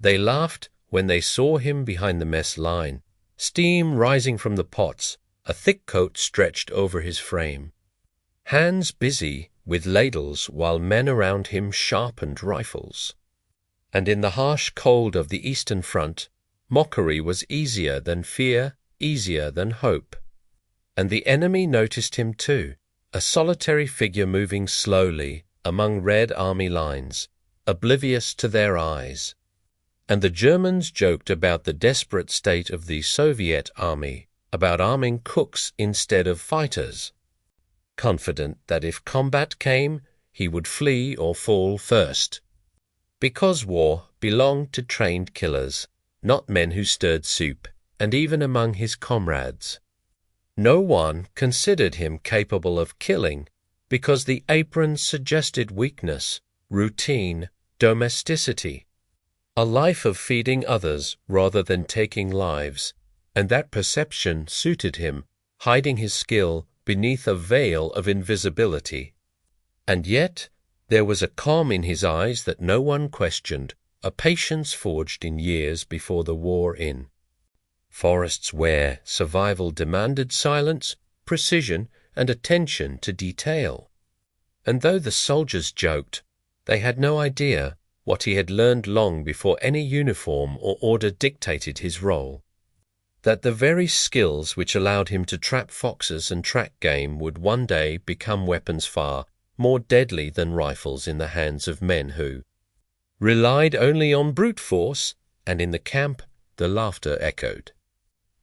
They laughed when they saw him behind the mess line, steam rising from the pots, a thick coat stretched over his frame. Hands busy with ladles while men around him sharpened rifles. And in the harsh cold of the Eastern Front, mockery was easier than fear, easier than hope. And the enemy noticed him too, a solitary figure moving slowly among Red Army lines, oblivious to their eyes. And the Germans joked about the desperate state of the Soviet army, about arming cooks instead of fighters, confident that if combat came, he would flee or fall first. Because war belonged to trained killers, not men who stirred soup, and even among his comrades. No one considered him capable of killing, because the aprons suggested weakness, routine, domesticity, a life of feeding others rather than taking lives, and that perception suited him, hiding his skill beneath a veil of invisibility. And yet there was a calm in his eyes that no one questioned, a patience forged in years before the war in forests where survival demanded silence, precision, and attention to detail. And though the soldiers joked, they had no idea what he had learned long before any uniform or order dictated his role, that the very skills which allowed him to trap foxes and track game would one day become weapons far more deadly than rifles in the hands of men who relied only on brute force, and in the camp the laughter echoed.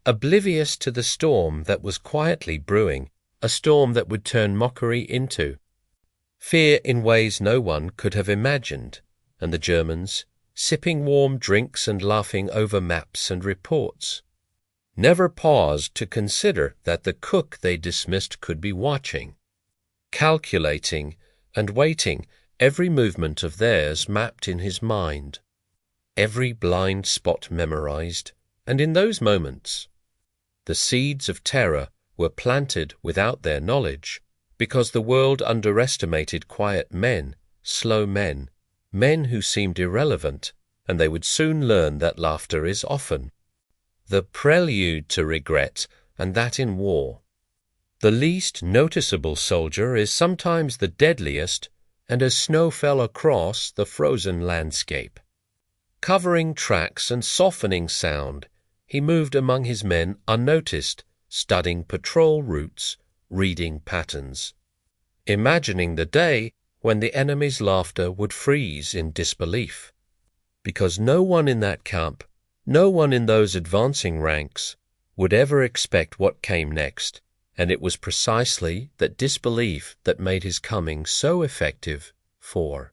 Oblivious to the storm that was quietly brewing, a storm that would turn mockery into fear in ways no one could have imagined, and the Germans, sipping warm drinks and laughing over maps and reports, never paused to consider that the cook they dismissed could be watching, calculating and waiting, every movement of theirs mapped in his mind, every blind spot memorized, and in those moments the seeds of terror were planted without their knowledge, because the world underestimated quiet men, slow men, men who seemed irrelevant, and they would soon learn that laughter is often the prelude to regret, and that in war. The least noticeable soldier is sometimes the deadliest, and as snow fell across the frozen landscape, covering tracks and softening sound, he moved among his men unnoticed, studying patrol routes, reading patterns, imagining the day when the enemy's laughter would freeze in disbelief, because no one in that camp, no one in those advancing ranks, would ever expect what came next, and it was precisely that disbelief that made his coming so effective. For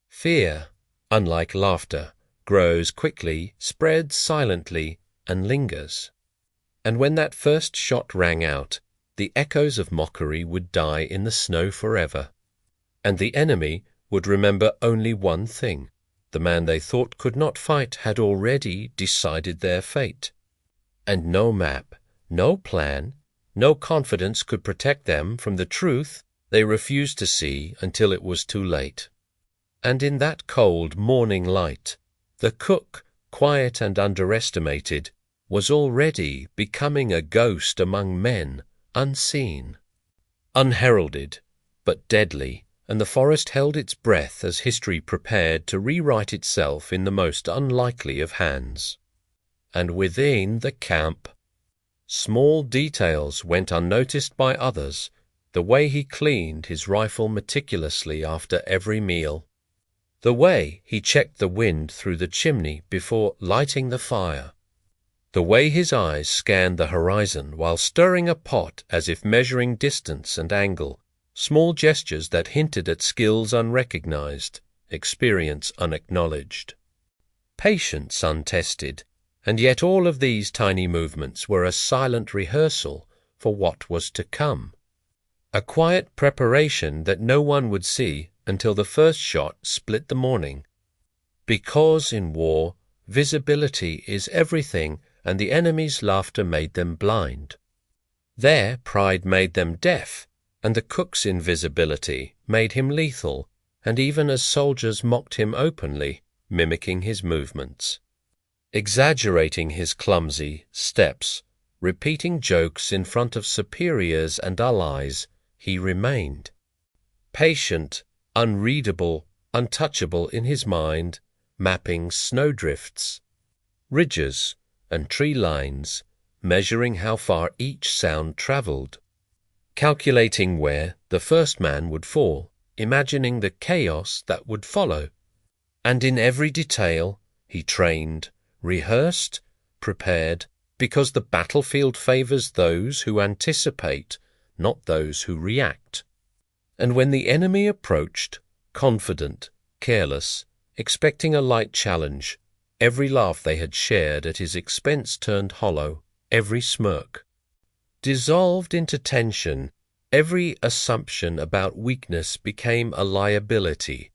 fear, unlike laughter, grows quickly, spreads silently, and lingers. And when that first shot rang out, the echoes of mockery would die in the snow forever, and the enemy would remember only one thing: the man they thought could not fight had already decided their fate, and no map, no plan, no confidence could protect them from the truth they refused to see until it was too late. And in that cold morning light, the cook, quiet and underestimated, was already becoming a ghost among men, unseen, unheralded, but deadly, and the forest held its breath as history prepared to rewrite itself in the most unlikely of hands. And within the camp, small details went unnoticed by others, the way he cleaned his rifle meticulously after every meal, the way he checked the wind through the chimney before lighting the fire, the way his eyes scanned the horizon while stirring a pot as if measuring distance and angle, small gestures that hinted at skills unrecognized, experience unacknowledged, patience untested, and yet all of these tiny movements were a silent rehearsal for what was to come, a quiet preparation that no one would see until the first shot split the morning, because in war visibility is everything, and the enemy's laughter made them blind. Their pride made them deaf, and the cook's invisibility made him lethal, and even as soldiers mocked him openly, mimicking his movements. Exaggerating his clumsy steps, repeating jokes in front of superiors and allies, he remained. Patient, unreadable, untouchable in his mind, mapping snowdrifts, ridges, and tree lines, measuring how far each sound traveled, calculating where the first man would fall, imagining the chaos that would follow. And in every detail he trained, rehearsed, prepared, because the battlefield favors those who anticipate, not those who react. And when the enemy approached, confident, careless, expecting a light challenge, every laugh they had shared at his expense turned hollow, every smirk dissolved into tension, every assumption about weakness became a liability.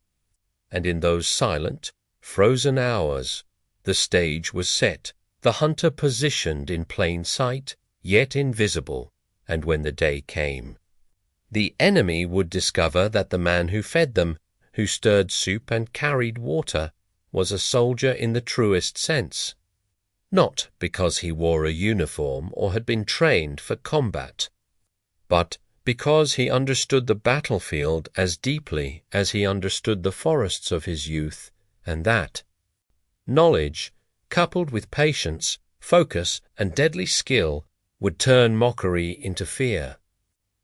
And in those silent, frozen hours, the stage was set, the hunter positioned in plain sight, yet invisible, and when the day came, the enemy would discover that the man who fed them, who stirred soup and carried water, was a soldier in the truest sense, not because he wore a uniform or had been trained for combat, but because he understood the battlefield as deeply as he understood the forests of his youth, and that knowledge, coupled with patience, focus, and deadly skill, would turn mockery into fear,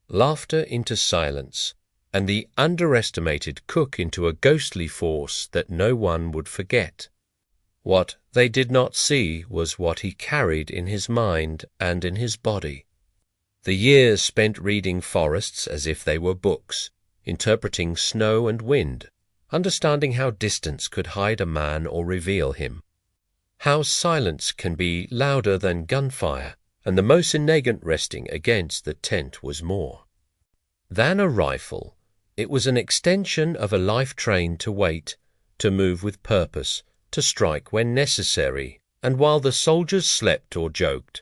laughter into silence, and the underestimated cook into a ghostly force that no one would forget. What they did not see was what he carried in his mind and in his body. The years spent reading forests as if they were books, interpreting snow and wind, understanding how distance could hide a man or reveal him, how silence can be louder than gunfire, and the Mosin Nagant resting against the tent was more than a rifle. It was an extension of a life trained to wait, to move with purpose, to strike when necessary, and while the soldiers slept or joked.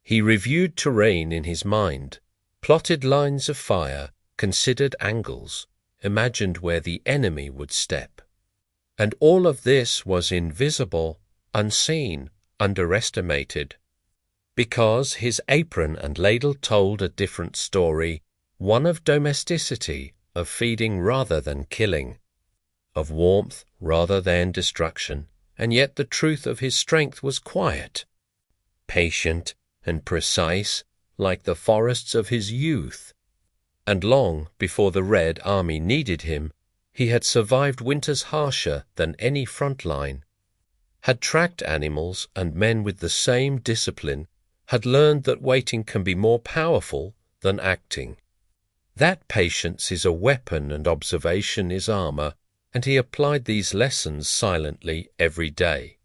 He reviewed terrain in his mind, plotted lines of fire, considered angles, imagined where the enemy would step. And all of this was invisible, unseen, underestimated. Because his apron and ladle told a different story, one of domesticity, of feeding rather than killing, of warmth rather than destruction, and yet the truth of his strength was quiet, patient, and precise, like the forests of his youth. And long before the Red Army needed him, he had survived winters harsher than any front line, had tracked animals and men with the same discipline, had learned that waiting can be more powerful than acting. That patience is a weapon and observation is armor, and he applied these lessons silently every day,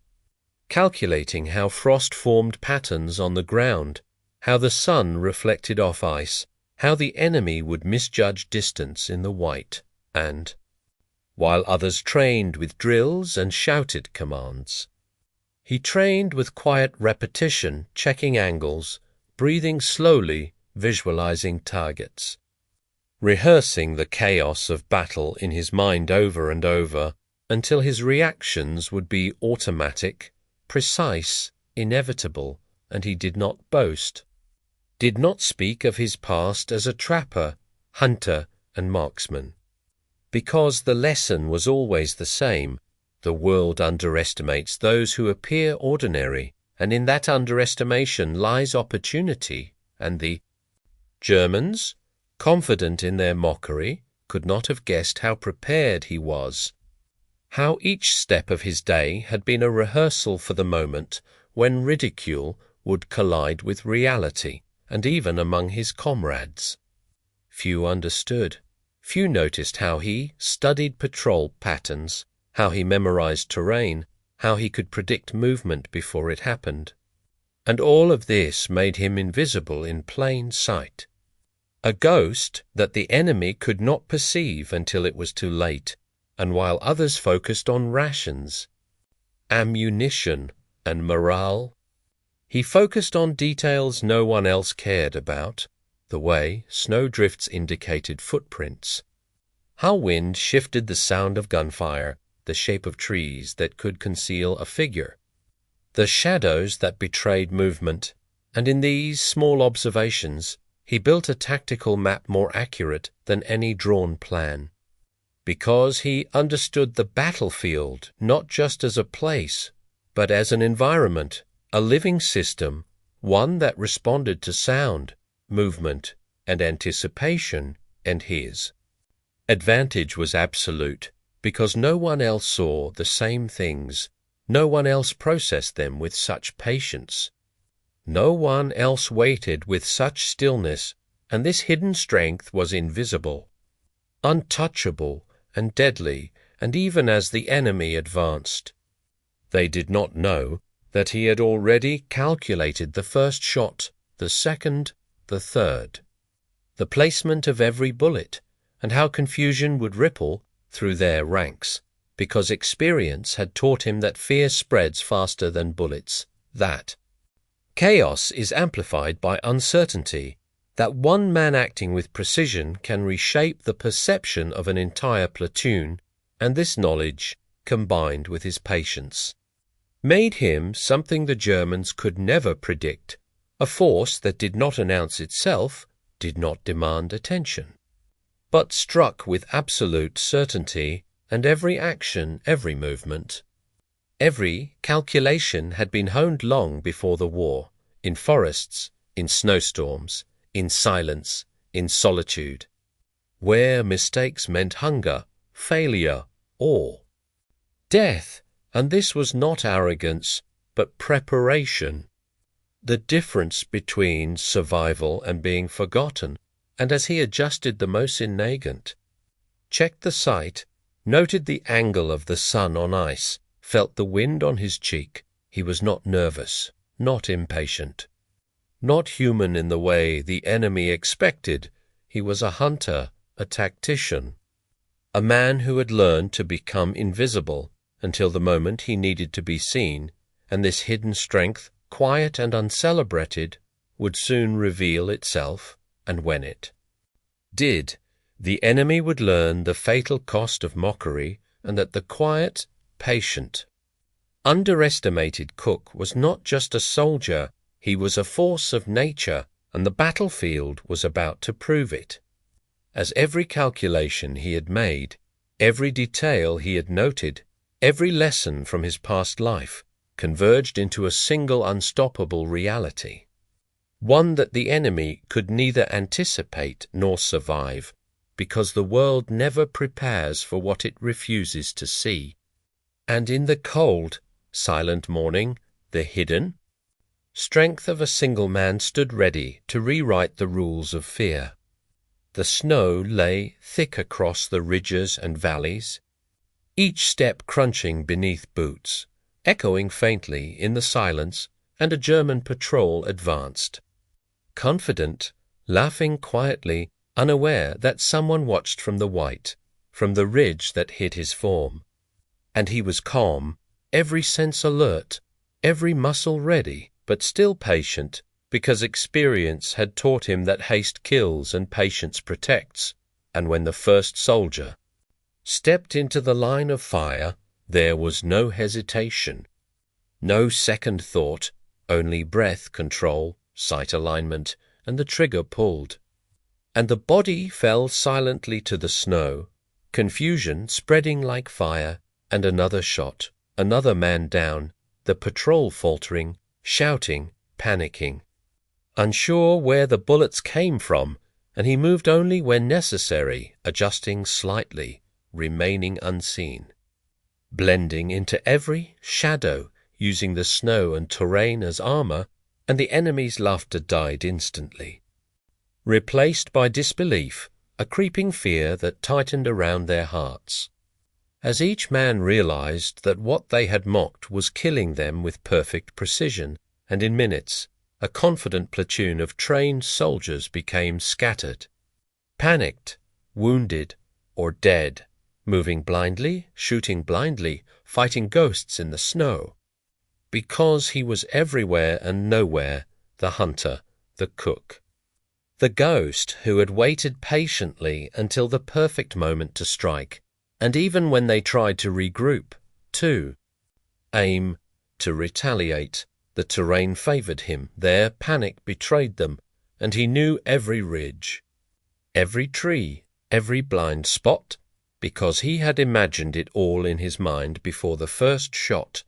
calculating how frost formed patterns on the ground, how the sun reflected off ice, how the enemy would misjudge distance in the white, and, while others trained with drills and shouted commands, he trained with quiet repetition, checking angles, breathing slowly, visualizing targets, rehearsing the chaos of battle in his mind over and over until his reactions would be automatic, precise, inevitable, and he did not boast, did not speak of his past as a trapper, hunter, and marksman. Because the lesson was always the same, the world underestimates those who appear ordinary, and in that underestimation lies opportunity, and the Germans, confident in their mockery, could not have guessed how prepared he was, how each step of his day had been a rehearsal for the moment when ridicule would collide with reality, and even among his comrades. Few understood. Few noticed how he studied patrol patterns, how he memorized terrain, how he could predict movement before it happened. And all of this made him invisible in plain sight, a ghost that the enemy could not perceive until it was too late, and while others focused on rations, ammunition, and morale, he focused on details no one else cared about, the way snowdrifts indicated footprints, how wind shifted the sound of gunfire, the shape of trees that could conceal a figure, the shadows that betrayed movement, and in these small observations he built a tactical map more accurate than any drawn plan. Because he understood the battlefield not just as a place, but as an environment, a living system, one that responded to sound, movement, and anticipation, and his advantage was absolute, because no one else saw the same things, no one else processed them with such patience, no one else waited with such stillness, and this hidden strength was invisible, untouchable, and deadly, and even as the enemy advanced. They did not know that he had already calculated the first shot, the second, the third, the placement of every bullet, and how confusion would ripple through their ranks, because experience had taught him that fear spreads faster than bullets, that chaos is amplified by uncertainty, that one man acting with precision can reshape the perception of an entire platoon, and this knowledge, combined with his patience, made him something the Germans could never predict, a force that did not announce itself, did not demand attention, but struck with absolute certainty, and every action, every movement, every calculation had been honed long before the war, in forests, in snowstorms, in silence, in solitude, where mistakes meant hunger, failure, or death, and this was not arrogance, but preparation, the difference between survival and being forgotten, and as he adjusted the Mosin Nagant, checked the sight, noted the angle of the sun on ice, felt the wind on his cheek, he was not nervous, not impatient, not human in the way the enemy expected. He was a hunter, a tactician, a man who had learned to become invisible until the moment he needed to be seen, and this hidden strength, quiet and uncelebrated, would soon reveal itself, and when it did, the enemy would learn the fatal cost of mockery, and that the quiet, patient, underestimated Cook was not just a soldier, he was a force of nature, and the battlefield was about to prove it. As every calculation he had made, every detail he had noted, every lesson from his past life, converged into a single unstoppable reality, one that the enemy could neither anticipate nor survive, because the world never prepares for what it refuses to see. And in the cold, silent morning, the hidden strength of a single man stood ready to rewrite the rules of fear. The snow lay thick across the ridges and valleys, each step crunching beneath boots, echoing faintly in the silence, and a German patrol advanced, confident, laughing quietly, unaware that someone watched from the white, from the ridge that hid his form. And he was calm, every sense alert, every muscle ready, but still patient, because experience had taught him that haste kills and patience protects, and when the first soldier stepped into the line of fire, there was no hesitation, no second thought, only breath control, sight alignment, and the trigger pulled. And the body fell silently to the snow, confusion spreading like fire, and another shot, another man down, the patrol faltering, shouting, panicking, unsure where the bullets came from, and he moved only when necessary, adjusting slightly, remaining unseen, blending into every shadow, using the snow and terrain as armor, and the enemy's laughter died instantly, replaced by disbelief, a creeping fear that tightened around their hearts, as each man realized that what they had mocked was killing them with perfect precision, and in minutes a confident platoon of trained soldiers became scattered, panicked, wounded, or dead, moving blindly, shooting blindly, fighting ghosts in the snow, because he was everywhere and nowhere, the hunter, the cook, the ghost who had waited patiently until the perfect moment to strike, And even when they tried to regroup, to aim, to retaliate, the terrain favored him. Their panic betrayed them, and he knew every ridge, every tree, every blind spot, because he had imagined it all in his mind before the first shot,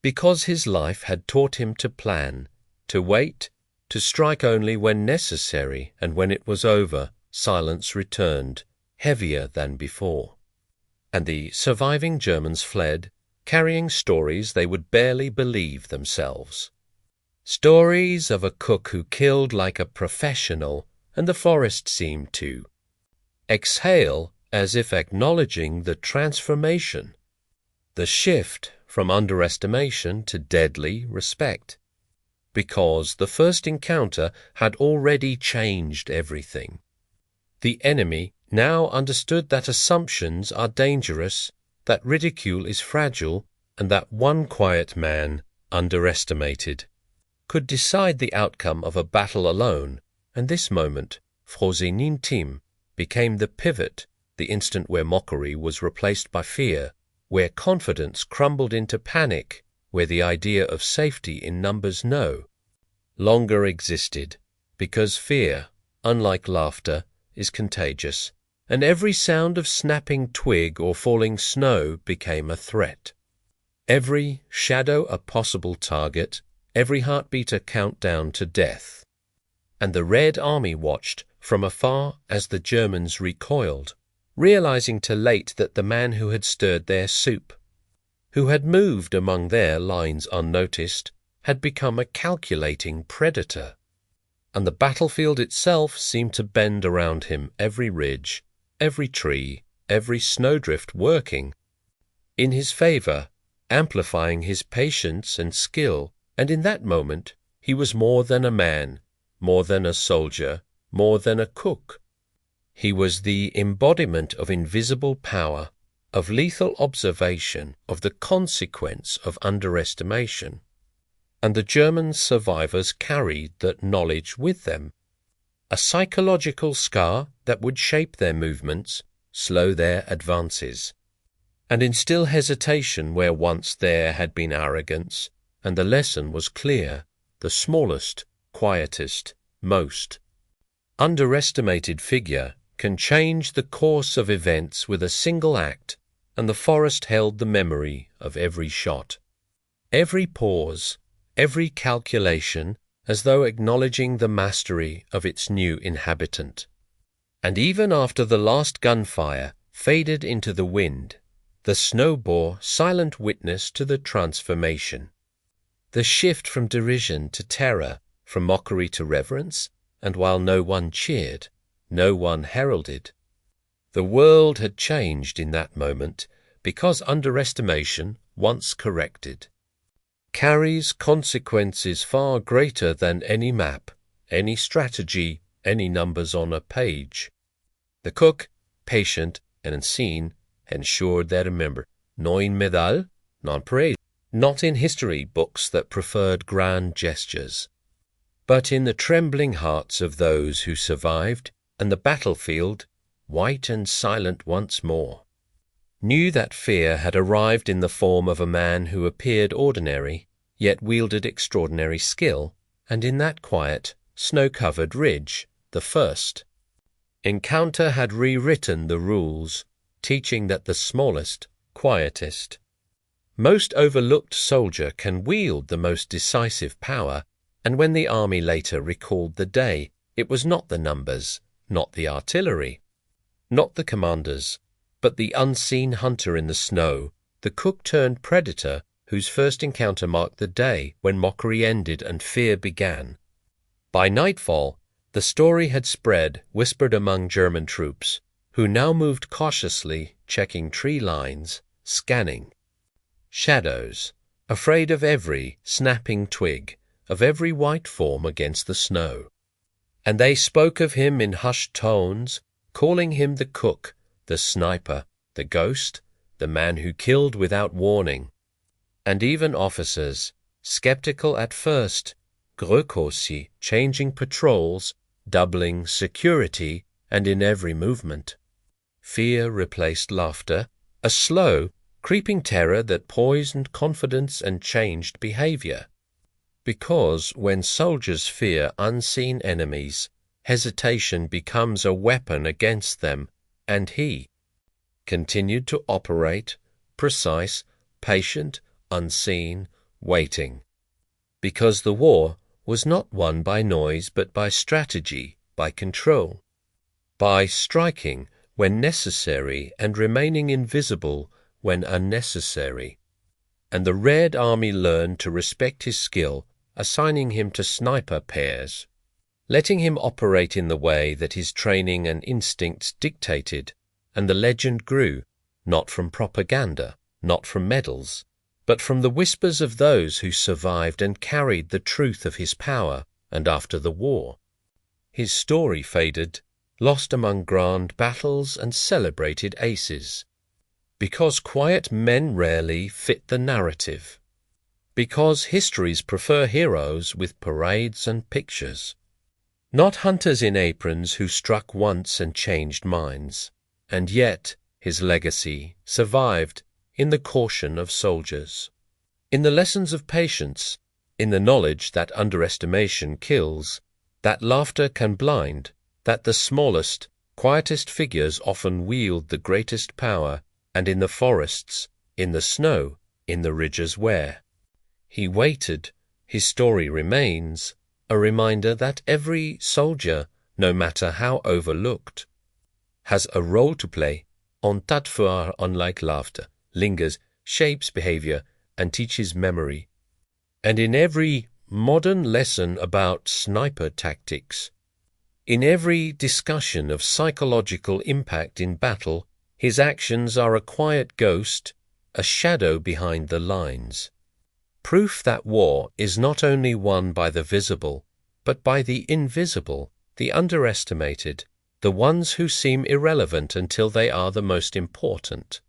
because his life had taught him to plan, to wait, to strike only when necessary, and when it was over, silence returned, heavier than before. And the surviving Germans fled, carrying stories they would barely believe themselves. Stories of a cook who killed like a professional, and the forest seemed to exhale as if acknowledging the transformation, the shift from underestimation to deadly respect, because the first encounter had already changed everything. The enemy now understood that assumptions are dangerous, that ridicule is fragile, and that one quiet man, underestimated, could decide the outcome of a battle alone, and this moment, Frozen Intime, became the pivot, the instant where mockery was replaced by fear, where confidence crumbled into panic, where the idea of safety in numbers no longer existed, because fear, unlike laughter, is contagious, and every sound of snapping twig or falling snow became a threat. Every shadow a possible target, every heartbeat a countdown to death. And the Red Army watched from afar as the Germans recoiled, realizing too late that the man who had stirred their soup, who had moved among their lines unnoticed, had become a calculating predator. And the battlefield itself seemed to bend around him, every ridge, every tree, every snowdrift working in his favor, amplifying his patience and skill, and in that moment he was more than a man, more than a soldier, more than a cook. He was the embodiment of invisible power, of lethal observation, of the consequence of underestimation. And the German survivors carried that knowledge with them, a psychological scar that would shape their movements, slow their advances, and instill hesitation where once there had been arrogance, and the lesson was clear: the smallest, quietest, most underestimated figure can change the course of events with a single act, and the forest held the memory of every shot, every pause, every calculation, as though acknowledging the mastery of its new inhabitant. And even after the last gunfire faded into the wind, the snow bore silent witness to the transformation, the shift from derision to terror, from mockery to reverence, and while no one cheered, no one heralded, the world had changed in that moment, because underestimation, once corrected, carries consequences far greater than any map, any strategy, any numbers on a page. The cook, patient and unseen, ensured they remember. Neun Medal, non parade, not in history books that preferred grand gestures, but in the trembling hearts of those who survived, and the battlefield, white and silent once more, knew that fear had arrived in the form of a man who appeared ordinary, yet wielded extraordinary skill, and in that quiet, snow-covered ridge, the first encounter had rewritten the rules, teaching that the smallest, quietest, most overlooked soldier can wield the most decisive power. And when the army later recalled the day, it was not the numbers, not the artillery, not the commanders, but the unseen hunter in the snow, the cook-turned-predator whose first encounter marked the day when mockery ended and fear began. By nightfall, the story had spread, whispered among German troops, who now moved cautiously, checking tree lines, scanning shadows, afraid of every snapping twig, of every white form against the snow. And they spoke of him in hushed tones, calling him the cook, the sniper, the ghost, the man who killed without warning. And even officers, skeptical at first, Grökosi, changing patrols, doubling security, and in every movement, Fear replaced laughter, a slow, creeping terror that poisoned confidence and changed behavior. Because when soldiers fear unseen enemies, hesitation becomes a weapon against them, and he continued to operate, precise, patient, unseen, waiting. Because the war was not won by noise but by strategy, by control, by striking when necessary and remaining invisible when unnecessary. And the Red Army learned to respect his skill, assigning him to sniper pairs, letting him operate in the way that his training and instincts dictated, and the legend grew, not from propaganda, not from medals, but from the whispers of those who survived and carried the truth of his power. And after the war, his story faded, lost among grand battles and celebrated aces. Because quiet men rarely fit the narrative. Because histories prefer heroes with parades and pictures. Not hunters in aprons who struck once and changed minds. And yet his legacy survived in the caution of soldiers, in the lessons of patience, in the knowledge that underestimation kills, that laughter can blind, that the smallest, quietest figures often wield the greatest power, and in the forests, in the snow, in the ridges where he waited, his story remains, a reminder that every soldier, no matter how overlooked, has a role to play. En tas de fois, unlike laughter, lingers, shapes behavior, and teaches memory. And in every modern lesson about sniper tactics, in every discussion of psychological impact in battle, his actions are a quiet ghost, a shadow behind the lines. Proof that war is not only won by the visible, but by the invisible, the underestimated, the ones who seem irrelevant until they are the most important.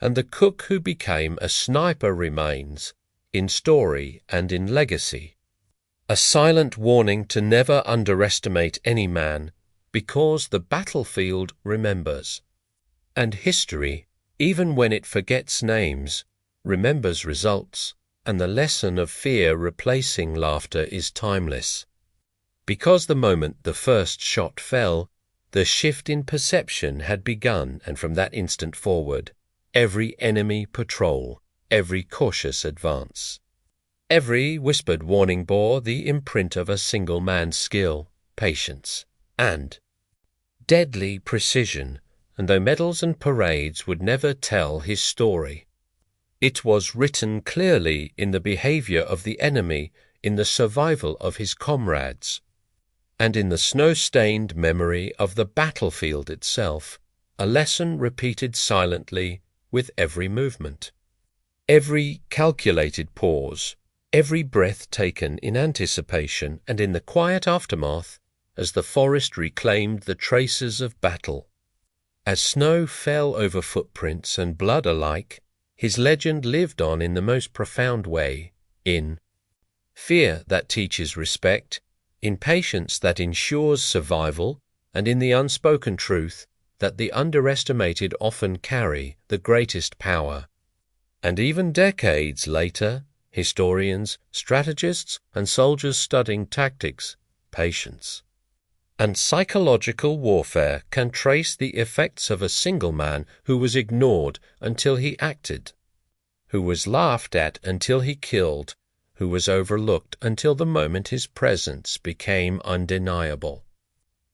And the cook who became a sniper remains, in story and in legacy, a silent warning to never underestimate any man, because the battlefield remembers. And history, even when it forgets names, remembers results, and the lesson of fear replacing laughter is timeless. Because the moment the first shot fell, the shift in perception had begun, and from that instant forward, every enemy patrol, every cautious advance, every whispered warning bore the imprint of a single man's skill, patience, and deadly precision, and though medals and parades would never tell his story, it was written clearly in the behavior of the enemy, in the survival of his comrades, and in the snow-stained memory of the battlefield itself, a lesson repeated silently with every movement, every calculated pause, every breath taken in anticipation and in the quiet aftermath as the forest reclaimed the traces of battle. As snow fell over footprints and blood alike, his legend lived on in the most profound way, in fear that teaches respect, in patience that ensures survival, and in the unspoken truth that the underestimated often carry the greatest power. And even decades later, historians, strategists, and soldiers studying tactics, patience, and psychological warfare can trace the effects of a single man who was ignored until he acted, who was laughed at until he killed, who was overlooked until the moment his presence became undeniable.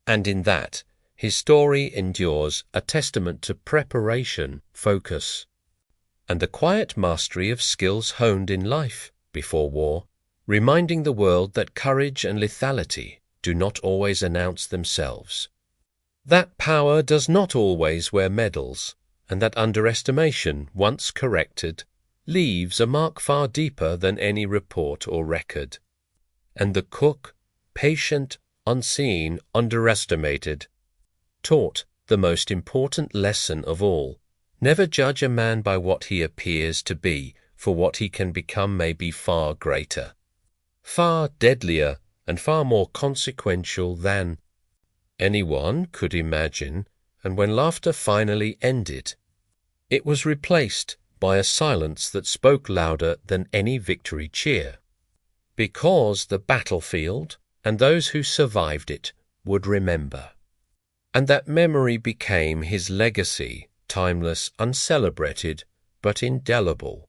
And in that, his story endures, a testament to preparation, focus, and the quiet mastery of skills honed in life before war, reminding the world that courage and lethality do not always announce themselves, that power does not always wear medals, and that underestimation, once corrected, leaves a mark far deeper than any report or record. And the cook, patient, unseen, underestimated, taught the most important lesson of all: never judge a man by what he appears to be, for what he can become may be far greater, far deadlier, and far more consequential than anyone could imagine, and when laughter finally ended, it was replaced by a silence that spoke louder than any victory cheer, because the battlefield and those who survived it would remember. And that memory became his legacy, timeless, uncelebrated, but indelible.